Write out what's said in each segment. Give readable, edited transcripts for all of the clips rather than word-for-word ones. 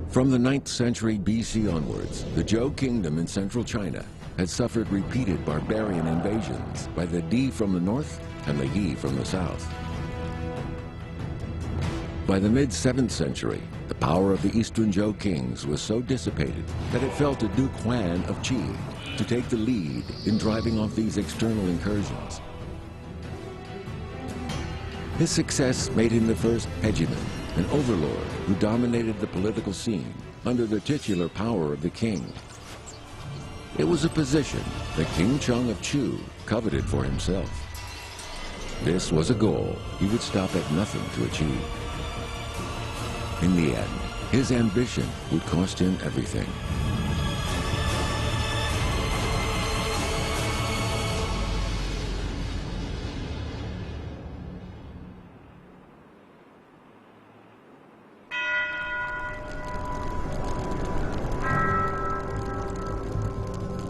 From the 9th century BC onwards, the Zhou kingdom in central China had suffered repeated barbarian invasions by the Di from the north and the Yi from the south. By the mid-7th century, the power of the Eastern Zhou kings was so dissipated that it fell to Duke Huan of Qi to take the lead in driving off these external incursions. His success made him the first hegemon, an overlord who dominated the political scene under the titular power of the king. It was a position that King Zhuang of Chu coveted for himself. This was a goal he would stop at nothing to achieve. In the end, his ambition would cost him everything.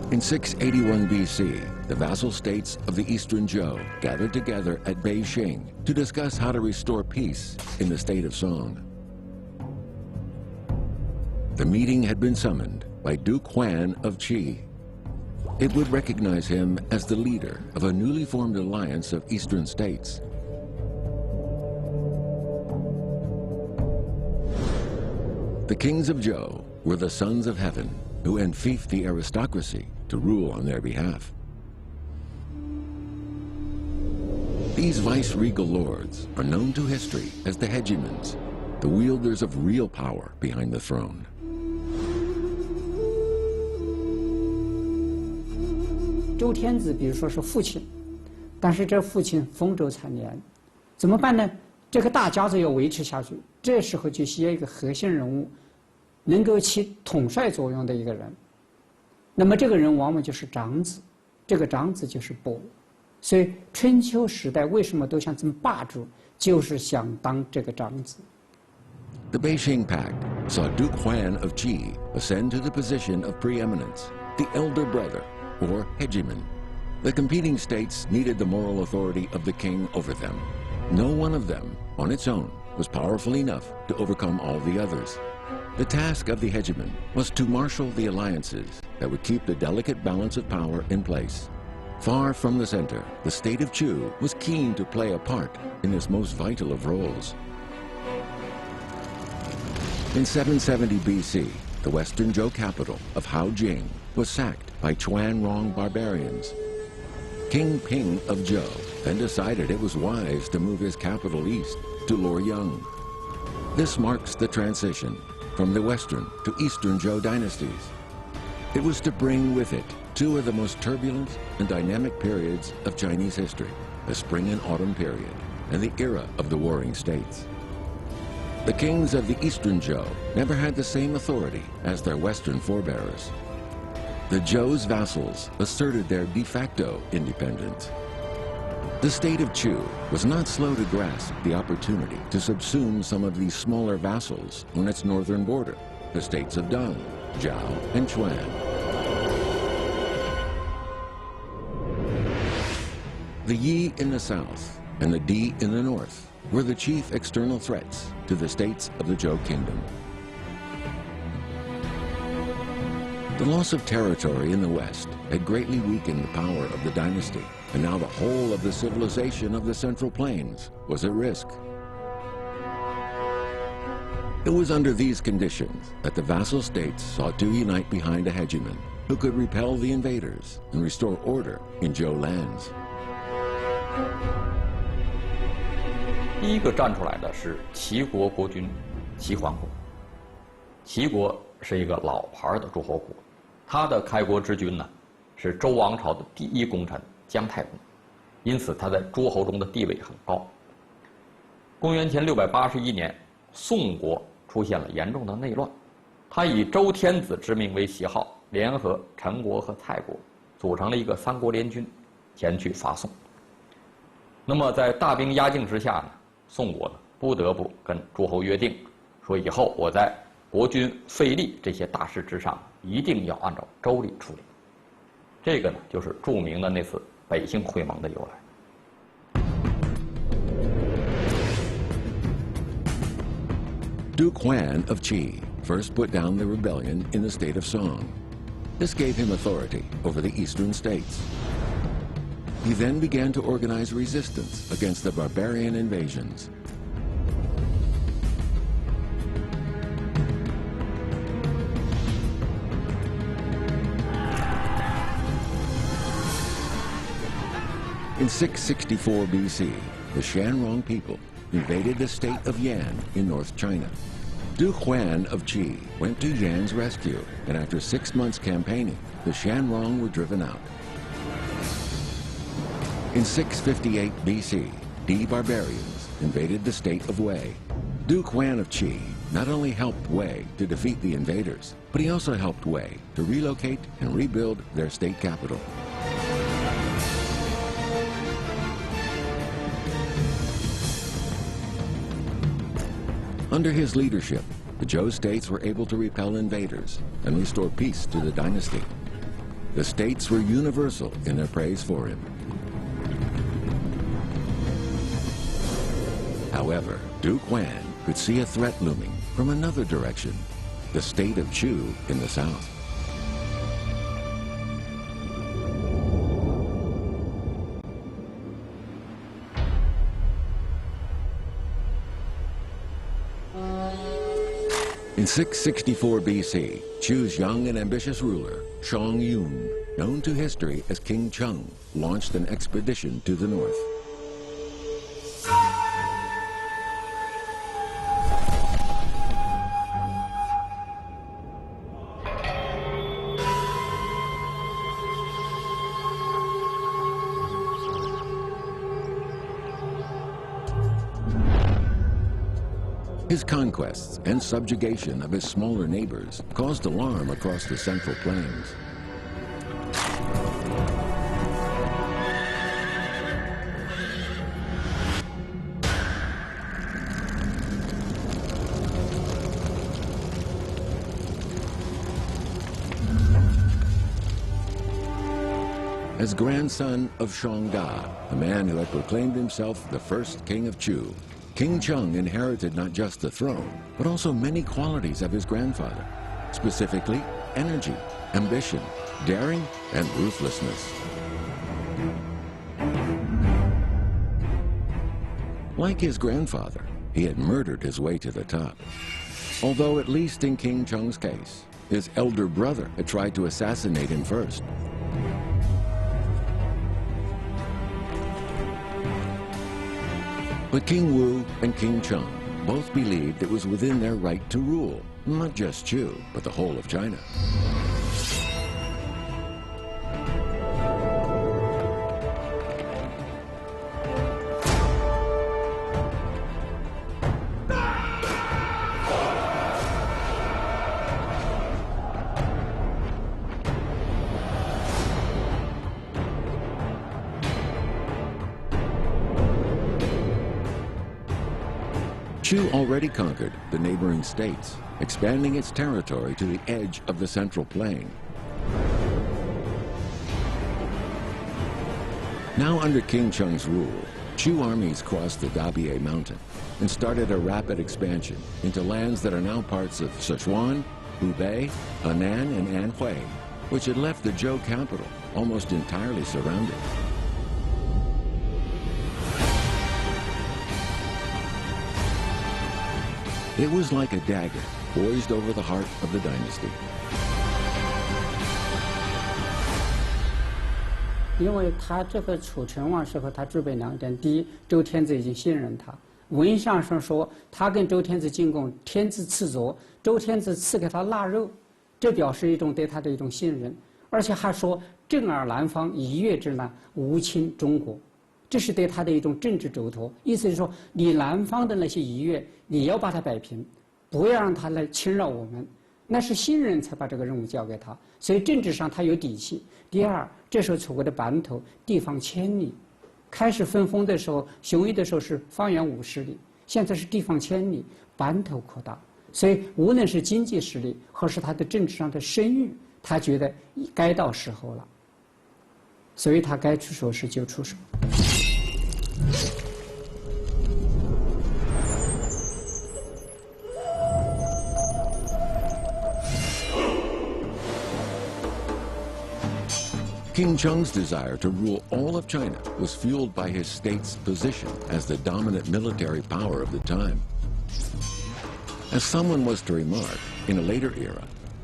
In 681 BC, the vassal states of the Eastern Zhou gathered together at Beijing to discuss how to restore peace in the state of Song. The meeting had been summoned by Duke Huan of Qi. It would recognize him as the leader of a newly formed alliance of eastern states. The kings of Zhou were the sons of heaven who enfeoffed the aristocracy to rule on their behalf. These vice-regal lords are known to history as the hegemons, the wielders of real power behind the throne. 周天子，比如说是父亲，但是这父亲丰州残年，怎么办呢？这个大家族要维持下去，这时候就需要一个核心人物，能够起统帅作用的一个人。那么这个人往往就是长子，这个长子就是伯。所以春秋时代为什么都想这么霸主，就是想当这个长子。 The Beijing Pact saw Duke Huan of Qi ascend to the position of preeminence, the elder brother, or hegemon. The competing states needed the moral authority of the king over them. No one of them, on its own, was powerful enough to overcome all the others. The task of the hegemon was to marshal the alliances that would keep the delicate balance of power in place. Far from the center, the state of Chu was keen to play a part in this most vital of roles. In 770 BC, the western Zhou capital of Haojing was sacked by Chuanrong barbarians. King Ping of Zhou then decided it was wise to move his capital east to Luoyang. This marks the transition from the western to eastern Zhou dynasties. It was to bring with it two of the most turbulent and dynamic periods of Chinese history, the Spring and Autumn period and the era of the Warring States. The kings of the Eastern Zhou never had the same authority as their Western forebears. The Zhou's vassals asserted their de facto independence. The state of Chu was not slow to grasp the opportunity to subsume some of these smaller vassals on its northern border, the states of Dong, Zhao, and Chuan. The Yi in the south and the Di in the north were the chief external threats to the states of the Zhou kingdom. The loss of territory in the west had greatly weakened the power of the dynasty, and now the whole of the civilization of the Central Plains was at risk. It was under these conditions that the vassal states sought to unite behind a hegemon who could repel the invaders and restore order in Zhou lands. 第一个站出来的是齐国国君齐桓公。齐国是一个老牌的诸侯国，他的开国之君呢是周王朝的第一功臣姜太公，因此他在诸侯中的地位很高。公元前681年，宋国出现了严重的内乱，他以周天子之名为旗号，联合陈国和蔡国，组成了一个三国联军，前去伐宋。那么在大兵压境之下呢，宋国呢不得不跟诸侯约定，说以后我在国君费力这些大事之上，一定要按照周礼处理。这个呢，就是著名的那次北杏会盟的由来。Duke Huan of Qi first put down the rebellion in the state of Song. This gave him authority over the eastern states. He then began to organize resistance against the barbarian invasions. In 664 BC, the Shanrong people invaded the state of Yan in North China. Duke Huan of Qi went to Yan's rescue, and after 6 months campaigning, the Shanrong were driven out. In 658 BC, the barbarians invaded the state of Wei. Duke Huan of Qi not only helped Wei to defeat the invaders, but he also helped Wei to relocate and rebuild their state capital. Under his leadership, the Zhou states were able to repel invaders and restore peace to the dynasty. The states were universal in their praise for him. However, Duke Huan could see a threat looming from another direction, the state of Chu in the south. In 664 BC, Chu's young and ambitious ruler, Shang Yun, known to history as King Zhuang, launched an expedition to the north. His conquests and subjugation of his smaller neighbors caused alarm across the Central Plains. As grandson of Shangda, a man who had proclaimed himself the first king of Chu, King Zhuang inherited not just the throne, but also many qualities of his grandfather, specifically energy, ambition, daring, and ruthlessness. Like his grandfather, he had murdered his way to the top. Although, at least in King Zhuang's case, his elder brother had tried to assassinate him first. But King Wu and King Cheng both believed it was within their right to rule, not just Chu, but the whole of China. Chu already conquered the neighboring states, expanding its territory to the edge of the Central Plain. Now under King Cheng's rule, Chu armies crossed the Dabie Mountain and started a rapid expansion into lands that are now parts of Sichuan, Hubei, Henan, and Anhui, which had left the Zhou capital almost entirely surrounded. It was like a dagger poised over the heart of the dynasty. 因为他这个楚成王时候，他具备2点：第一，周天子已经信任他。文相上说，他跟周天子进贡，天子赐佐，周天子赐给他腊肉，这表示一种对他的一种信任。而且还说，正尔南方，一越之南，无侵中国。 这是对他的一种政治嘱托，意思是说，你南方的那些夷越，你要把它摆平，不要让他来侵扰我们。那是新人才把这个任务交给他，所以政治上他有底气。第二，这时候楚国的版图地方1000里，开始分封的时候，雄邑的时候是方圆50里，现在是地方1000里，版图扩大，所以无论是经济实力，或是他的政治上的声誉，他觉得该到时候了，所以他该出手时就出手。 《King Cheng's desire to rule all of China was fueled by his state's position as the dominant military power of the time. As someone was to remark, in a later era,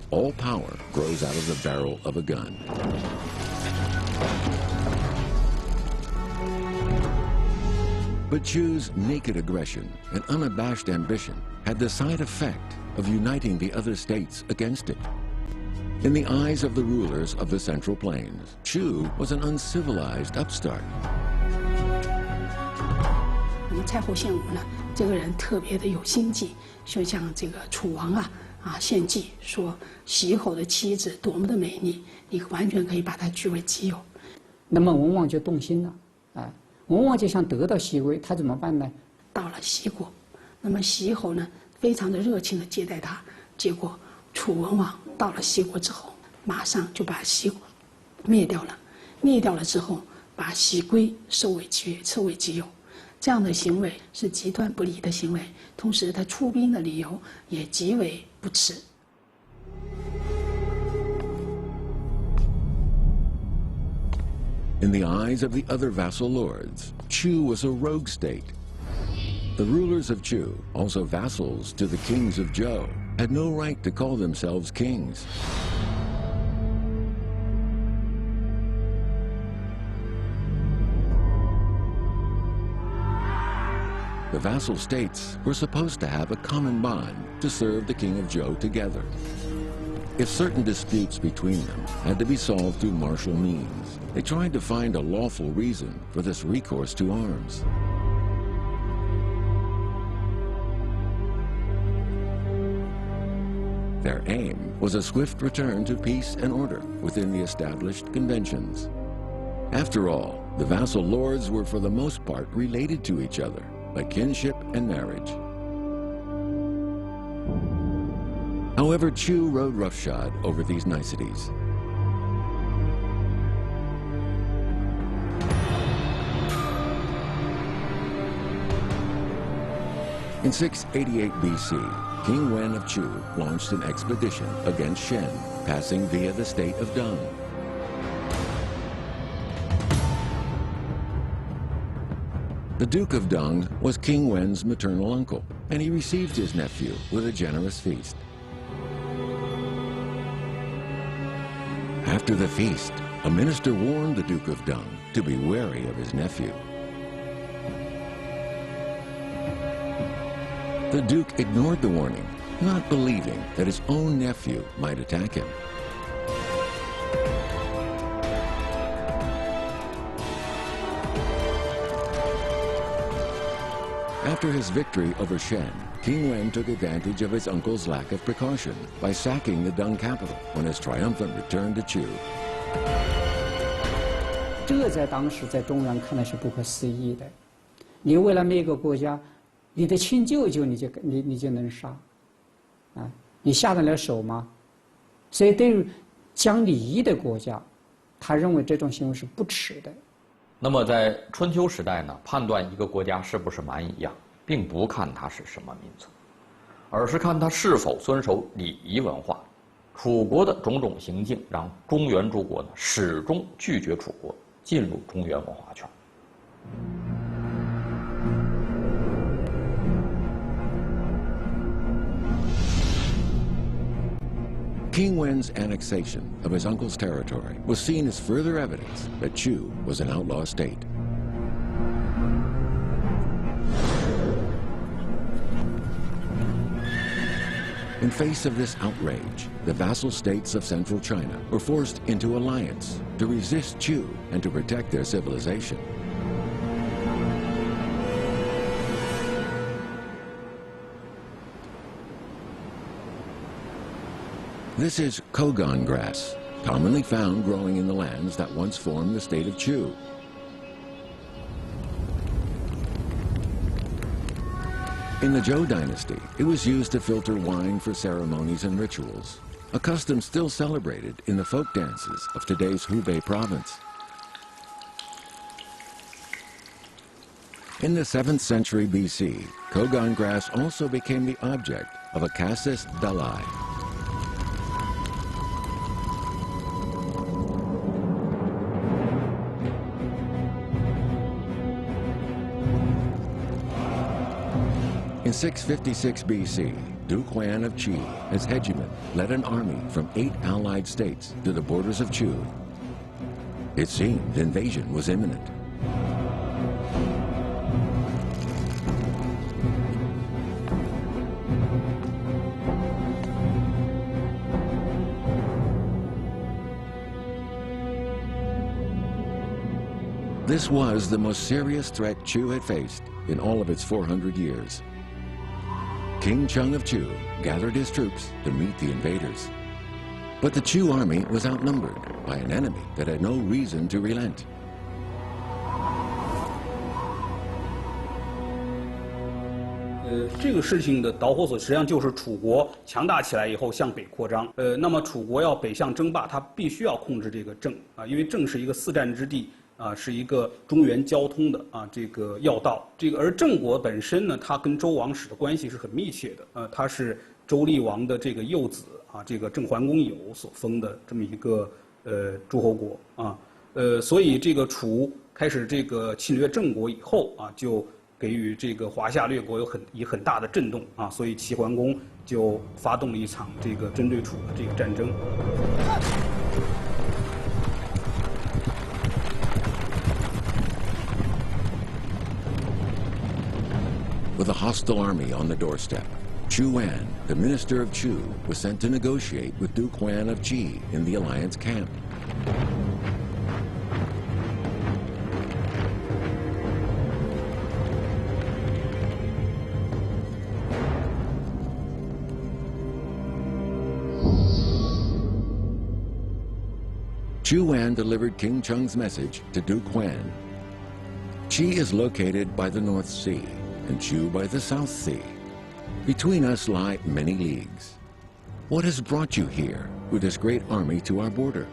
all power grows out of the barrel of a gun. But Chu's naked aggression and unabashed ambition had the side effect of uniting the other states against it. In the eyes of the rulers of the Central Plains, Chu was an uncivilized upstart. 那么蔡后献武呢，这个人特别的有心计，就像这个楚王献计说袭侯的妻子多么的美丽，你完全可以把她据为己有。那么文王就动心了，文王就想得到西归，他怎么办呢？到了西国，那么袭侯呢，非常的热情的接待他，结果楚文王到了西国之后，马上就把西国灭掉了，灭掉了之后，把西归收为己有。这样的行为是极端不利的行为，同时他出兵的理由也极为不耻。In the eyes of the other vassal lords, Chu was a rogue state. The rulers of Chu, also vassals to the kings of Zhou, had no right to call themselves kings. The vassal states were supposed to have a common bond to serve the king of Zhou together. If certain disputes between them had to be solved through martial means, they tried to find a lawful reason for this recourse to arms. Their aim was a swift return to peace and order within the established conventions. After all, the vassal lords were for the most part related to each other by kinship and marriage. However, Chu rode roughshod over these niceties. In 688 BC, King Wen of Chu launched an expedition against Shen, passing via the state of Dong. The Duke of Dong was King Wen's maternal uncle, and he received his nephew with a generous feast. After the feast, a minister warned the Duke of Dong to be wary of his nephew. The Duke ignored the warning, not believing that his own nephew might attack him. After his victory over Shen, King Wen took advantage of his uncle's lack of precaution by sacking the Dong capital when his triumphant return to Chu. 这在当时在中原看来是不可思议的。你为了那个国家，你的亲舅舅你就能杀，你下得了手吗？所以对于讲礼仪的国家，他认为这种行为是不耻的。那么在春秋时代呢，判断一个国家是不是蛮夷呀，并不看它是什么民族，而是看它是否遵守礼仪文化。楚国的种种行径，让中原诸国呢始终拒绝楚国进入中原文化圈。King Wen's annexation of his uncle's territory was seen as further evidence that Chu was an outlaw state. In face of this outrage, the vassal states of central China were forced into alliance to resist Chu and to protect their civilization. This is kogon grass, commonly found growing in the lands that once formed the state of Chu. In the Zhou dynasty, it was used to filter wine for ceremonies and rituals, a custom still celebrated in the folk dances of today's Hubei province. In the 7th century BC, kogon grass also became the object of a casus belli. In 656 BC, Duke Huan of Qi, as hegemon, led an army from 8 allied states to the borders of Chu. It seemed invasion was imminent. This was the most serious threat Chu had faced in all of its 400 years. King Zhuang of Chu gathered his troops to meet the invaders. But the Chu army was outnumbered by an enemy that had no reason to relent. 这个事情的导火索实际上就是楚国强大起来以后向北扩张。那么楚国要北向争霸，它必须要控制这个郑啊，因为郑是一个4战之地啊，是一个中原交通的啊这个要道。而郑国本身呢，它跟周王室的关系是很密切的。它是周厉王的这个幼子啊，这个郑桓公有所封的这么一个诸侯国啊。所以这个楚开始这个侵略郑国以后啊，就 给予这个华夏列国以很大的震动啊，所以齐桓公就发动了一场这个针对楚的这个战争。With a hostile army on the doorstep, Chu Wan, the minister of Chu, was sent to negotiate with Duke Huan of Qi in the alliance camp. Chu Wan delivered King Zhuang's message to Duke Huan. Qi is located by the North Sea, and Chu by the South Sea. Between us lie many leagues. What has brought you here with this great army to our border?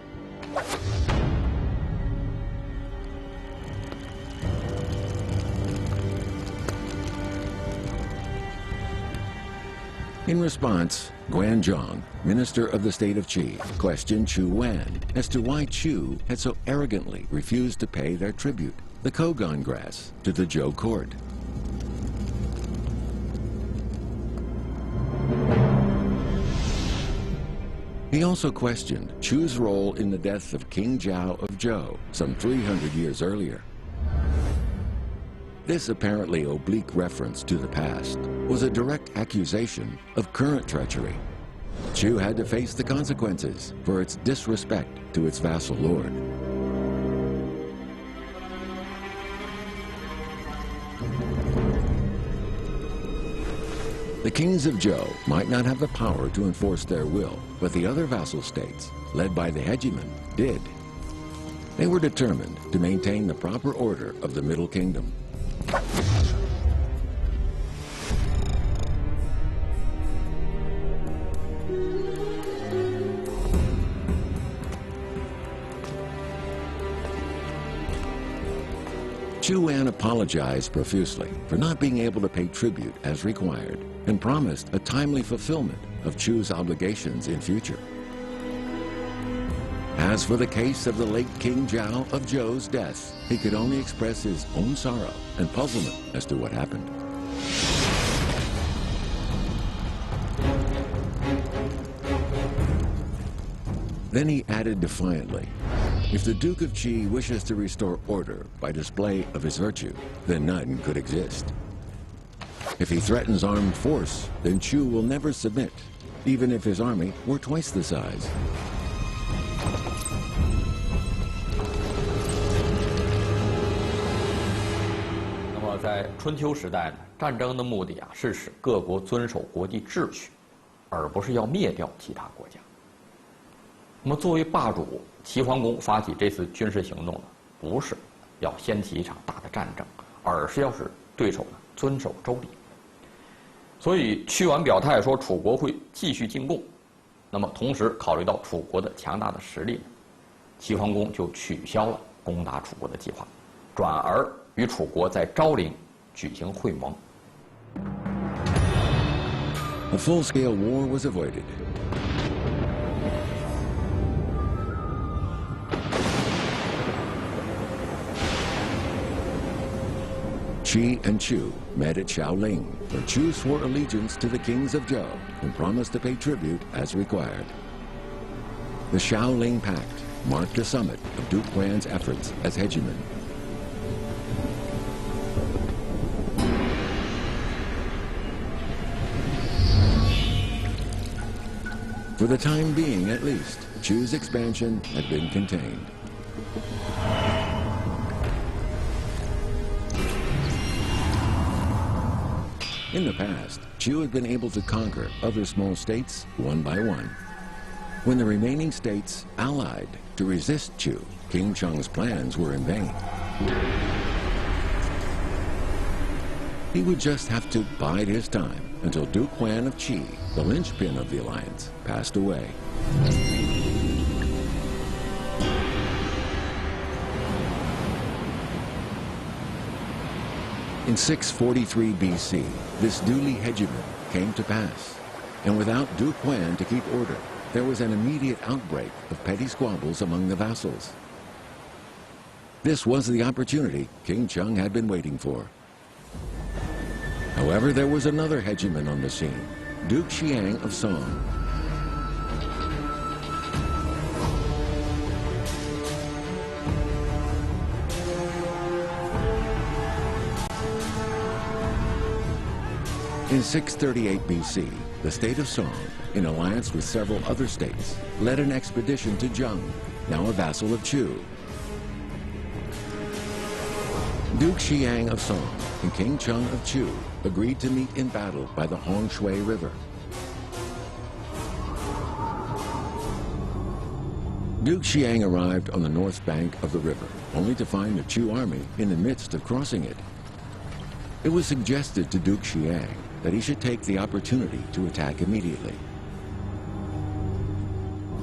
In response, Guan Zhang, minister of the state of Qi, questioned Chu Wan as to why Chu had so arrogantly refused to pay their tribute, the Kogon grass, to the Zhou court. He also questioned Chu's role in the death of King Zhao of Zhou some 300 years earlier. This apparently oblique reference to the past was a direct accusation of current treachery. Chu had to face the consequences for its disrespect to its vassal lord. The kings of Zhou might not have the power to enforce their will, but the other vassal states, led by the hegemon, did. They were determined to maintain the proper order of the Middle Kingdom. Chu Wan apologized profusely for not being able to pay tribute as required and promised a timely fulfillment of Chu's obligations in future. As for the case of the late King Zhao of Zhou's death, he could only express his own sorrow and puzzlement as to what happened. Then he added defiantly, if the Duke of Qi wishes to restore order by display of his virtue, then none could exist. If he threatens armed force, then Chu will never submit, even if his army were twice the size.那么在春秋时代呢，战争的目的啊，是使各国遵守国际秩序，而不是要灭掉其他国家。那么作为霸主，齐桓公发起这次军事行动呢，不是要掀起一场大的战争，而是要使对手呢遵守周礼。所以屈完表态说楚国会继续进贡，那么同时考虑到楚国的强大的实力呢，齐桓公就取消了攻打楚国的计划，转而与楚国在昭陵举行会盟。A full-scale war was avoided. Qi and Chu met at Shaoling, where Chu swore allegiance to the kings of Zhou and promised to pay tribute as required. The Shaoling Pact marked the summit of Duke Huan's efforts as hegemon. For the time being, at least, Chu's expansion had been contained. In the past, Chu had been able to conquer other small states one by one. When the remaining states allied to resist Chu, King Zhuang's plans were in vain. He would just have to bide his time until Duke Huan of Qi, the linchpin of the alliance, passed away. In 643 BC, this duly hegemon came to pass, and without Duke Huan to keep order, there was an immediate outbreak of petty squabbles among the vassals. This was the opportunity King Zhuang had been waiting for. However, there was another hegemon on the scene, Duke Xiang of Song. In 638 BC, the state of Song, in alliance with several other states, led an expedition to Zheng, now a vassal of Chu. Duke Xiang of Song and King Zheng of Chu agreed to meet in battle by the Hongshui River. Duke Xiang arrived on the north bank of the river, only to find the Chu army in the midst of crossing it. It was suggested to Duke Xiang that he should take the opportunity to attack immediately.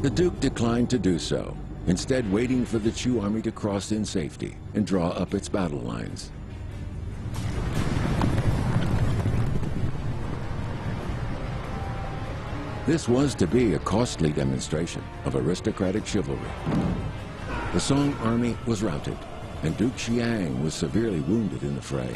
The Duke declined to do so, instead waiting for the Chu army to cross in safety and draw up its battle lines. This was to be a costly demonstration of aristocratic chivalry. The Song army was routed, and Duke Xiang was severely wounded in the fray.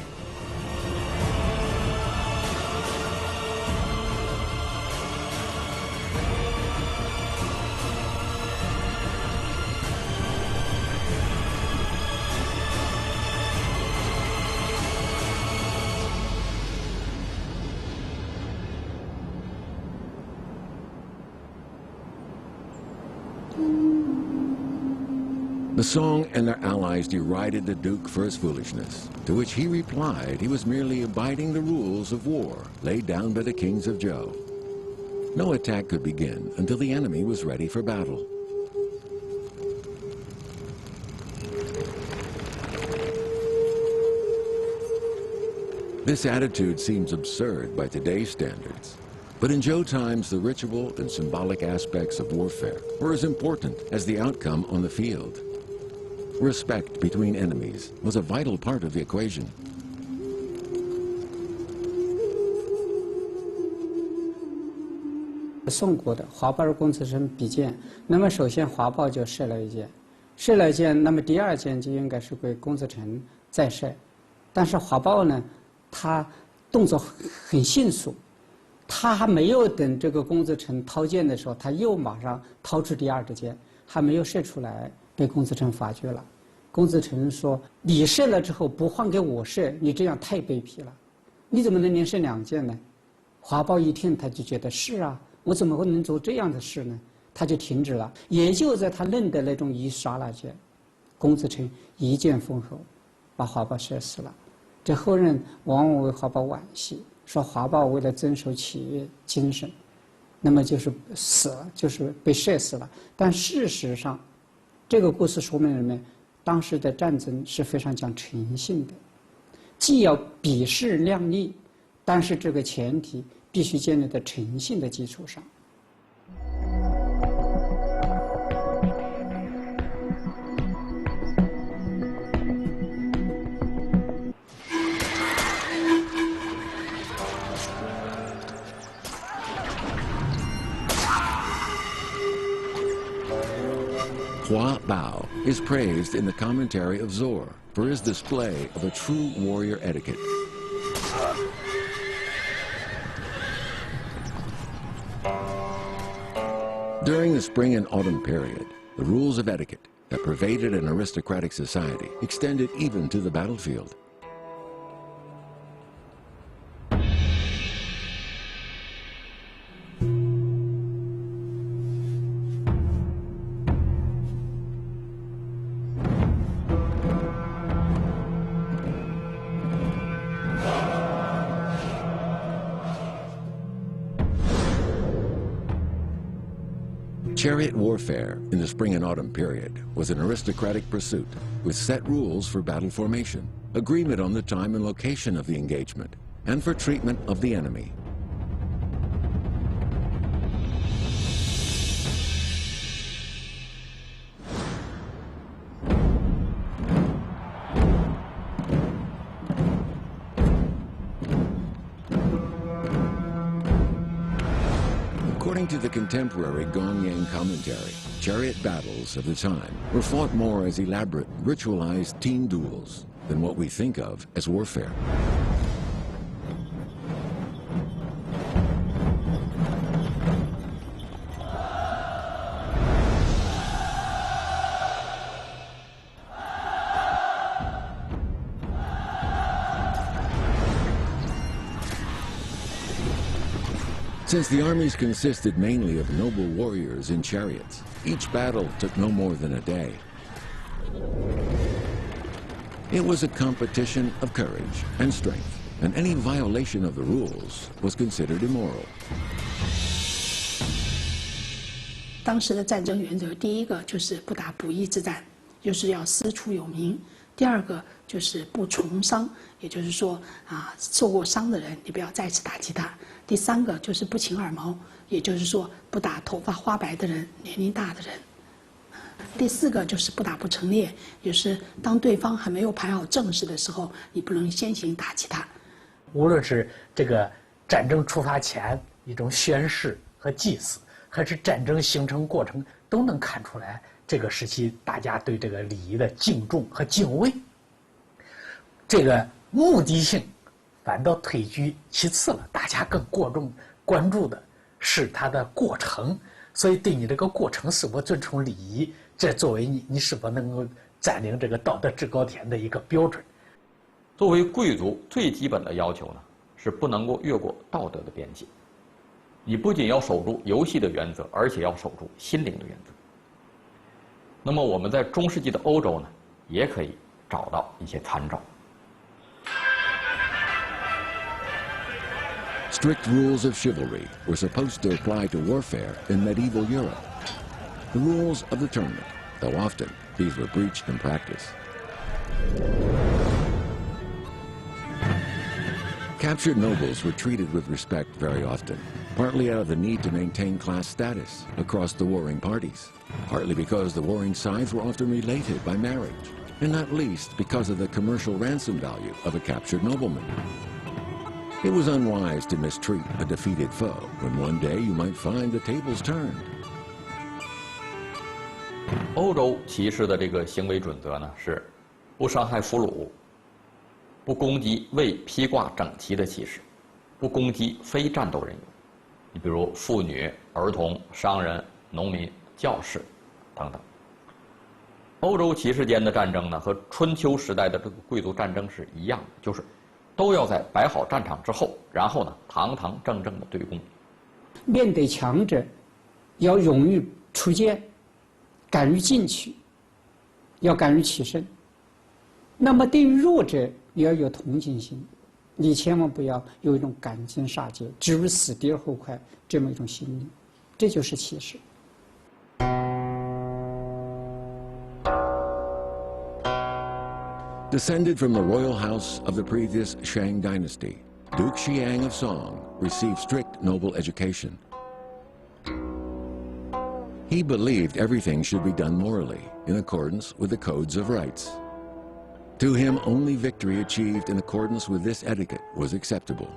The Song and their allies derided the Duke for his foolishness, to which he replied he was merely abiding the rules of war laid down by the kings of Zhou. No attack could begin until the enemy was ready for battle. This attitude seems absurd by today's standards. But in Zhou times, the ritual and symbolic aspects of warfare were as important as the outcome on the field. Respect between enemies was a vital part of the equation.宋国的华豹公子申比剑，那么首先华豹就射了一箭，射了一箭，那么第二箭就应该是归公子成再射，但是华豹呢，他动作很迅速，他还没有等这个公子成掏箭的时候，他又马上掏出第二支箭，还没有射出来，被公子成发觉了。公子成说：“你射了之后不换给我射，你这样太卑鄙了，你怎么能连射两箭呢？”华豹一听，他就觉得是啊，我怎么会能做这样的事呢？他就停止了。也就在他愣的那种一刹那间，公子成一箭封喉，把华豹射死了。这后人往往为华豹惋惜，说华豹为了遵守企业精神，那么就是死了，就是被射死了。但事实上，这个故事说明人们当时的战争是非常讲诚信的，既要比势量力，但是这个前提必须建立在诚信的基础上。Hua Bao is praised in the commentary of Zor for his display of a true warrior etiquette. During the spring and autumn period, the rules of etiquette that pervaded an aristocratic society extended even to the battlefield. Chariot warfare in the spring and autumn period was an aristocratic pursuit with set rules for battle formation, agreement on the time and location of the engagement, and for treatment of the enemy. According to the contemporary Gong-Yang commentary, chariot battles of the time were fought more as elaborate, ritualized team duels than what we think of as warfare. Since the armies consisted mainly of noble warriors in chariots, each battle took no more than a day. It was a competition of courage and strength, and any violation of the rules was considered immoral. 当时的战争原则，第一个就是不打不义之战，就是要师出有名；第二个就是不重伤，也就是说受过伤的人，你不要再次打击他；第三个就是不擒耳毛，也就是说不打头发花白的人、年龄大的人；第四个就是不打不成列，就是当对方还没有排好阵势的时候，你不能先行打击他。无论是这个战争出发前一种宣誓和祭祀，还是战争形成过程，都能看出来这个时期大家对这个礼仪的敬重和敬畏。这个目的性反倒退居其次了，大家更关注的是它的过程，所以对你这个过程是否遵从礼仪，这作为你是否能够占领这个道德制高点的一个标准。作为贵族最基本的要求呢，是不能够越过道德的边界。你不仅要守住游戏的原则，而且要守住心灵的原则。那么我们在中世纪的欧洲呢，也可以找到一些参照。Strict rules of chivalry were supposed to apply to warfare in medieval Europe. The rules of the tournament, though often these were breached in practice. Captured nobles were treated with respect very often, partly out of the need to maintain class status across the warring parties, partly because the warring sides were often related by marriage, and not least because of the commercial ransom value of a captured nobleman. It was unwise to mistreat a defeated foe when one day you might find the tables turned. 欧洲骑士的这个行为准则呢是不伤害俘虏，不攻击未披挂整齐的骑士，不攻击非战斗人员，你比如妇女、儿童、商人、农民、教士等等。欧洲骑士间的战争呢，和春秋时代的这个贵族战争是一样的，就是都要在摆好战场之后，然后呢堂堂正正的对攻。面对强者，要勇于出剑，敢于进取，要敢于起身。那么对于弱者，你要有同情心，你千万不要有一种赶尽杀绝、置之死地而后快这么一种心理，这就是骑士。Descended from the royal house of the previous Shang dynasty, Duke Xiang of Song received strict noble education. He believed everything should be done morally, in accordance with the codes of rights. To him, only victory achieved in accordance with this etiquette was acceptable.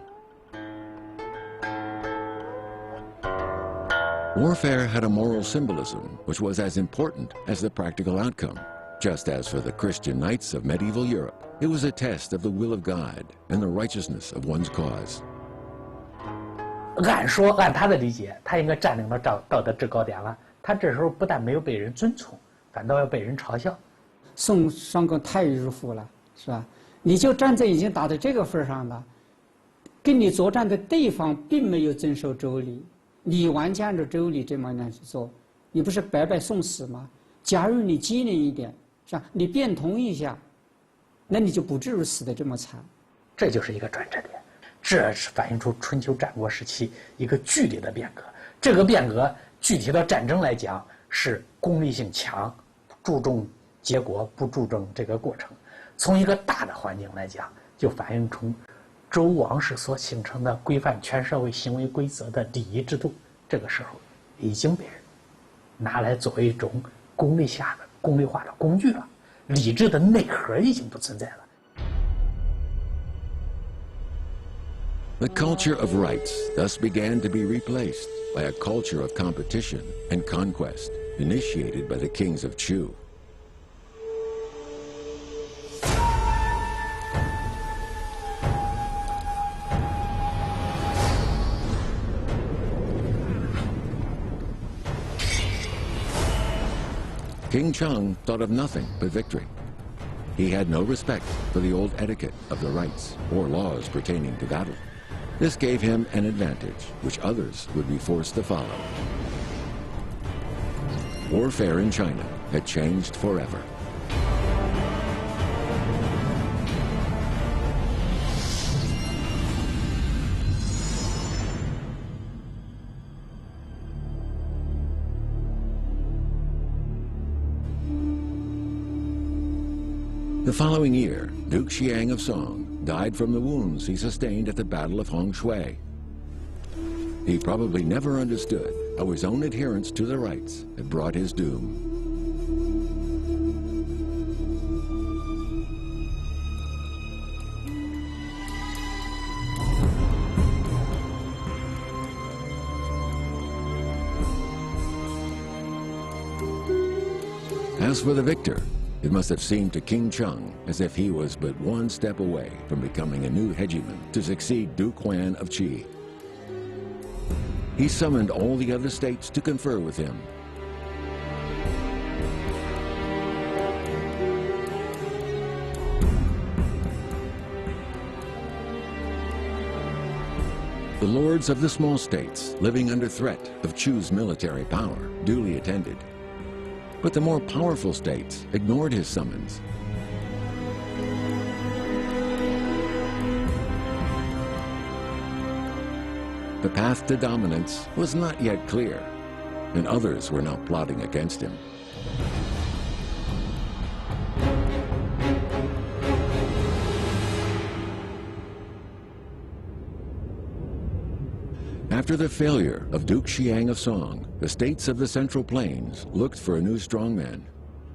Warfare had a moral symbolism which was as important as the practical outcome. Just as for the Christian knights of medieval Europe, it was a test of the will of God and the righteousness of one's cause. 按说，按他的理解，他应该占领了道德制高点了。他这时候不但没有被人尊崇，反倒要被人嘲笑。宋双公太迂腐了，是吧？你就战争已经打到这个份上了，跟你作战的对方并没有遵守周礼，你完全按照周礼这么样去做，你不是白白送死吗？假如你机灵一点，是吧？你变通一下，那你就不至于死得这么惨。这就是一个转折点，这是反映出春秋战国时期一个剧烈的变革。这个变革具体到战争来讲，是功利性强，注重结果，不注重这个过程。从一个大的环境来讲，就反映出周王室所形成的规范全社会行为规则的礼仪制度，这个时候已经被人拿来作为一种功利化的工具了，理智的内核已经不存在了。The culture of rights thus began to be replaced by a culture of competition and conquest initiated by the kings of Chu. King Zhuang thought of nothing but victory. He had no respect for the old etiquette of the rights or laws pertaining to battle. This gave him an advantage which others would be forced to follow. Warfare in China had changed forever. The following year, Duke Xiang of Song died from the wounds he sustained at the Battle of Hongshui. He probably never understood how his own adherence to the rights had brought his doom. As for the victor, it must have seemed to King Zhuang as if he was but one step away from becoming a new hegemon to succeed Duke Huan of Qi. He summoned all the other states to confer with him. The lords of the small states, living under threat of Chu's military power, duly attended. But the more powerful states ignored his summons. The path to dominance was not yet clear, and others were now plotting against him. After the failure of Duke Xiang of Song, the states of the Central Plains looked for a new strongman,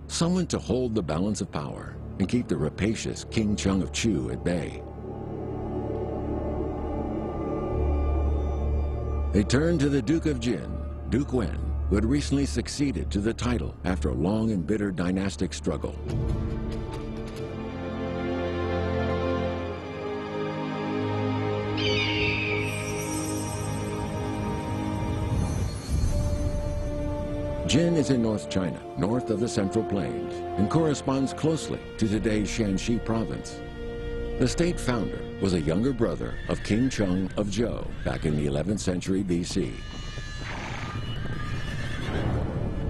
someone to hold the balance of power and keep the rapacious King Zhuang of Chu at bay. They turned to the Duke of Jin, Duke Wen, who had recently succeeded to the title after a long and bitter dynastic struggle. Jin is in North China, north of the Central Plains, and corresponds closely to today's Shanxi province. The state founder was a younger brother of King Zhuang of Zhou back in the 11th century BC.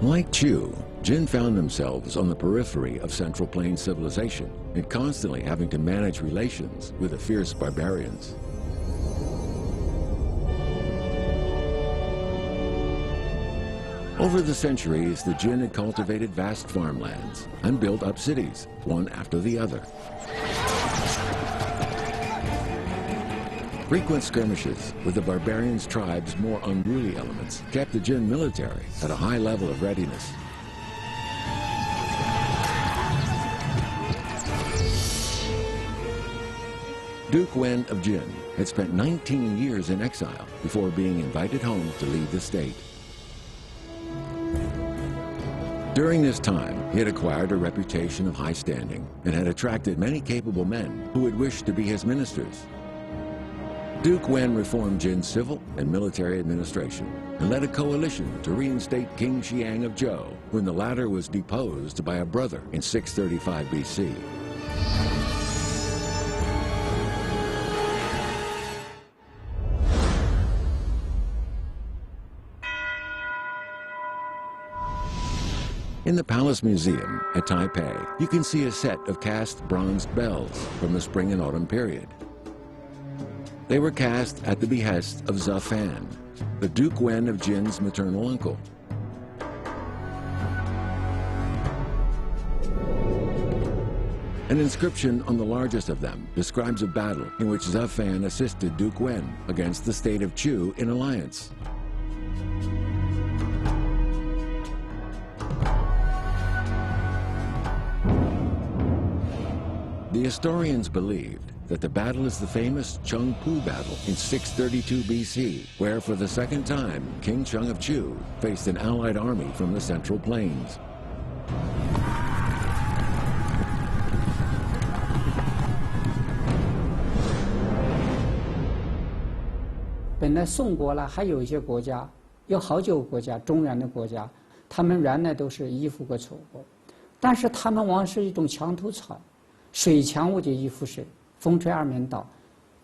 Like Chu, Jin found themselves on the periphery of Central Plains civilization and constantly having to manage relations with the fierce barbarians. Over the centuries, the Jin had cultivated vast farmlands and built up cities, one after the other. Frequent skirmishes with the barbarians' tribes' more unruly elements kept the Jin military at a high level of readiness. Duke Wen of Jin had spent 19 years in exile before being invited home to lead the state. During this time, he had acquired a reputation of high standing and had attracted many capable men who had wished to be his ministers. Duke Wen reformed Jin's civil and military administration and led a coalition to reinstate King Xiang of Zhou when the latter was deposed by a brother in 635 BC. In the Palace Museum at Taipei, you can see a set of cast bronzed bells from the spring and autumn period. They were cast at the behest of Zhe Fan, the Duke Wen of Jin's maternal uncle. An inscription on the largest of them describes a battle in which Zhe Fan assisted Duke Wen against the state of Chu in alliance. The historians believed that the battle is the famous Chengpu battle in 632 BC, where for the second time, King Zhuang of Chu faced an allied army from the Central Plains.本来宋国呢，还有一些国家，有好几个国家，中原的国家，他们原来都是依附过楚国，但是他们往往是一种墙头草。水强我就依附谁，风吹二面倒。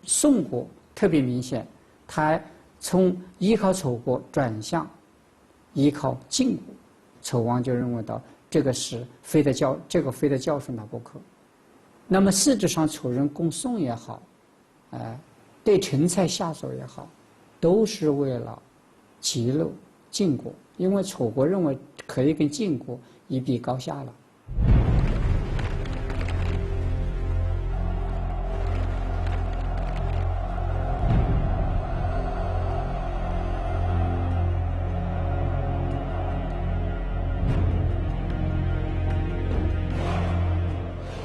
宋国特别明显，他从依靠楚国转向依靠晋国，楚王就认为到这个是非得教训他不可。那么实质上楚人攻宋也好，对陈蔡下手也好，都是为了激怒晋国，因为楚国认为可以跟晋国一比高下了。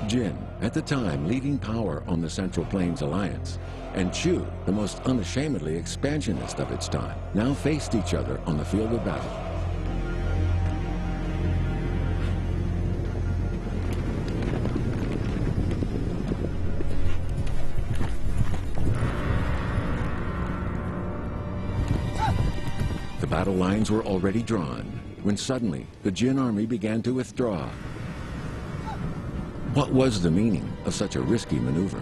Jin, at the time leading power on the Central Plains alliance, and Chu, the most unashamedly expansionist of its time, now faced each other on the field of battle. The battle lines were already drawn, when suddenly the Jin army began to withdraw. What was the meaning of such a risky maneuver?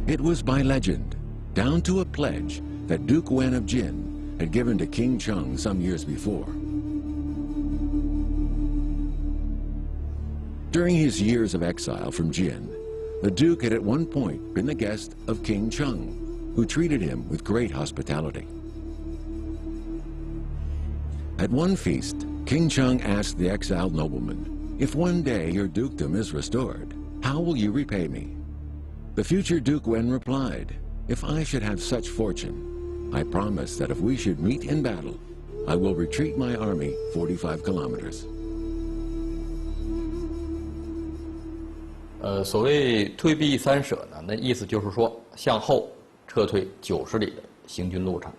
It was by legend, down to a pledge that Duke Wen of Jin had given to King Zhuang some years before. During his years of exile from Jin, the Duke had at one point been the guest of King Zhuang, who treated him with great hospitality. At one feast, King Zhuang asked the exiled nobleman, "If one day your dukedom is restored, how will you repay me?" The future Duke Wen replied, "If I should have such fortune, I promise that if we should meet in battle, I will retreat my army 45 kilometers." 所谓退避三舍呢，那意思就是说向后撤退90里的行军路程，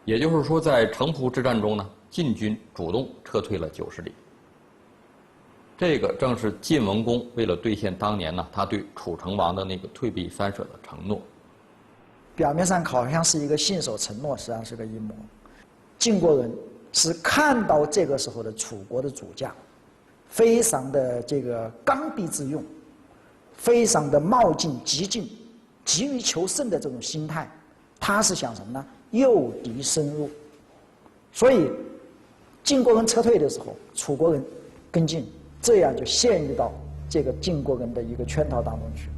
也就是说，在城濮之战中呢，晋军主动撤退了90里。这个正是晋文公为了兑现当年呢他对楚成王的那个退避三舍的承诺。表面上好像是一个信守承诺，实际上是个阴谋。晋国人是看到这个时候的楚国的主将，非常的这个刚愎自用，非常的冒进激进。急于求胜的这种心态，他是想什么呢？诱敌深入。所以，晋国人撤退的时候，楚国人跟进，这样就陷入到这个晋国人的一个圈套当中去。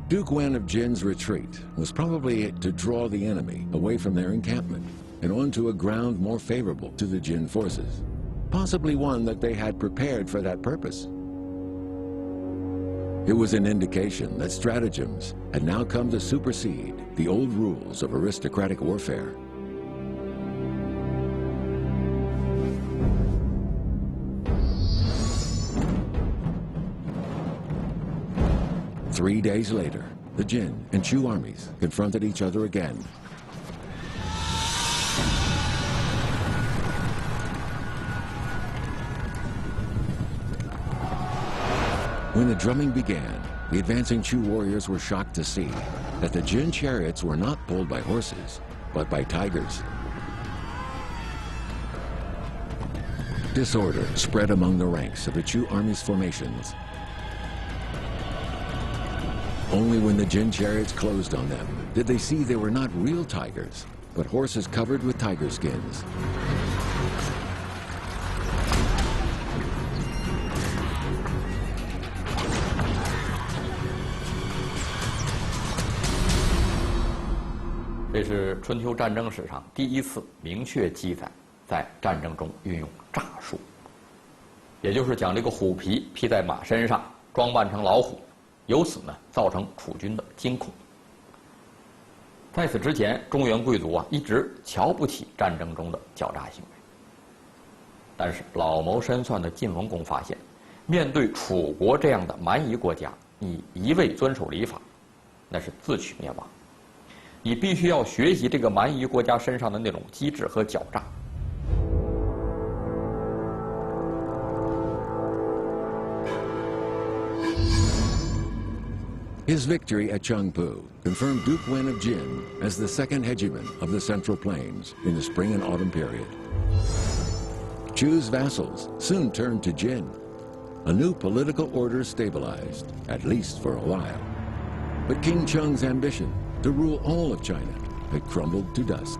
Duke Wen of Jin's retreat was probably to draw the enemy away from their encampment and onto a ground more favorable to the Jin forces. Possibly one that they had prepared for that purpose. It was an indication that stratagems had now come to supersede the old rules of aristocratic warfare. 3 days later, the Jin and Chu armies confronted each other again. When the drumming began, the advancing Chu warriors were shocked to see that the Jin chariots were not pulled by horses, but by tigers. Disorder spread among the ranks of the Chu army's formations. Only when the Jin chariots closed on them did they see they were not real tigers, but horses covered with tiger skins.这是春秋战争史上第一次明确记载在战争中运用诈术，也就是将这个虎皮披在马身上，装扮成老虎，由此呢造成楚军的惊恐。在此之前，中原贵族一直瞧不起战争中的狡诈行为。但是老谋深算的晋文公发现，面对楚国这样的蛮夷国家，你一味遵守礼法，那是自取灭亡。你必须要学习这个蛮夷国家身上的那种机智和狡诈。His victory at Chengpu confirmed Duke Wen of Jin as the second hegemon of the Central Plains in the spring and autumn period. Chu's vassals soon turned to Jin. A new political order stabilized, at least for a while. But King Cheng's ambition to rule all of China had crumbled to dust.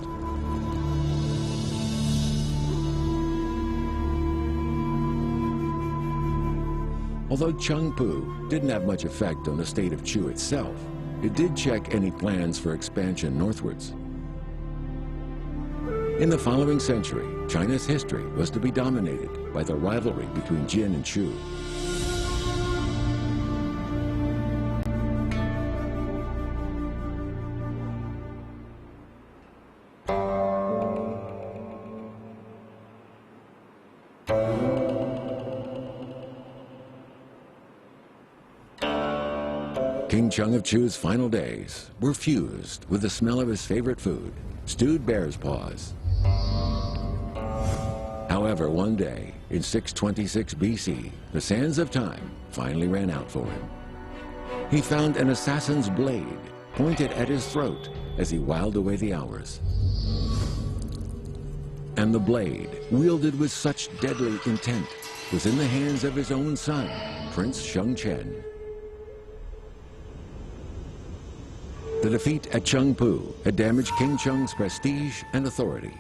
Although Chengpu didn't have much effect on the state of Chu itself, it did check any plans for expansion northwards. In the following century, China's history was to be dominated by the rivalry between Jin and Chu. King Cheng of Chu's final days were fused with the smell of his favorite food, stewed bear's paws. However, one day, in 626 BC, the sands of time finally ran out for him. He found an assassin's blade pointed at his throat as he whiled away the hours. And the blade, wielded with such deadly intent, was in the hands of his own son, Prince Shengchen. The defeat at Chengpu had damaged King Cheng's prestige and authority.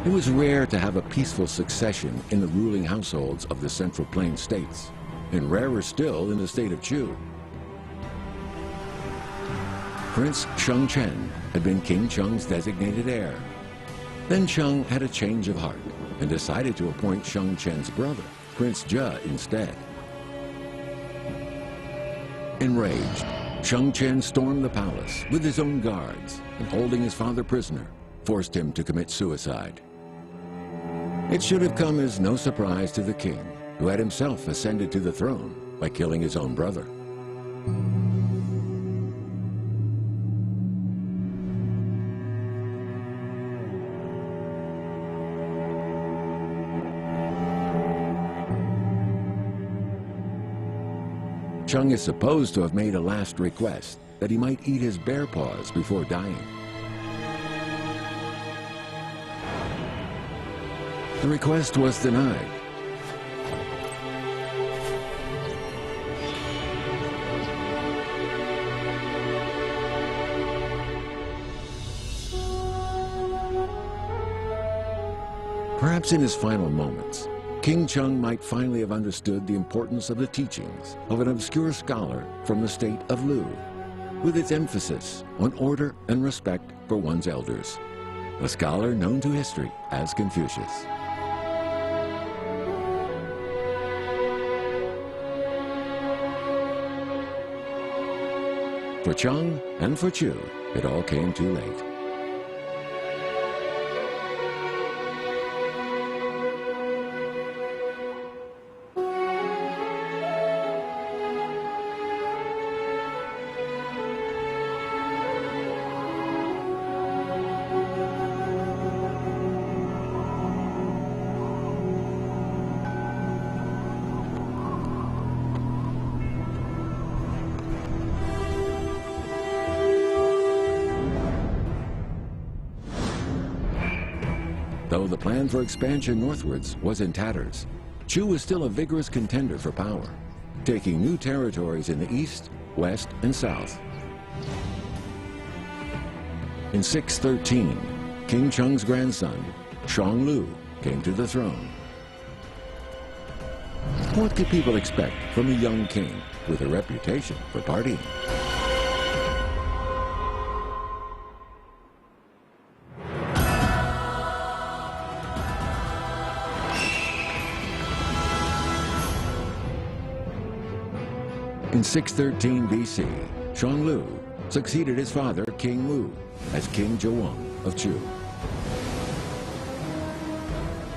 It was rare to have a peaceful succession in the ruling households of the Central Plains states, and rarer still in the state of Chu. Prince Shengchen had been King Cheng's designated heir. Then Cheng had a change of heart and decided to appoint Shengchen's brother, Prince Zhe, instead. Enraged, Shengchen stormed the palace with his own guards and, holding his father prisoner, forced him to commit suicide. It should have come as no surprise to the king, who had himself ascended to the throne by killing his own brother. Cheng is supposed to have made a last request that he might eat his bear paws before dying. The request was denied. Perhaps in his final moments, King Cheng might finally have understood the importance of the teachings of an obscure scholar from the state of Lu, with its emphasis on order and respect for one's elders, a scholar known to history as Confucius. For Cheng and for Chu, it all came too late. Though the plan for expansion northwards was in tatters, Chu was still a vigorous contender for power, taking new territories in the east, west, and south. In 613, King Cheng's grandson, Shanglu, came to the throne. What could people expect from a young king with a reputation for partying? In 613 BC, Shanglu succeeded his father, King Wu, as King Zhuang of Chu.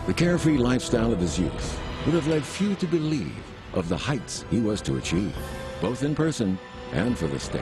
The carefree lifestyle of his youth would have led few to believe of the heights he was to achieve, both in person and for the state.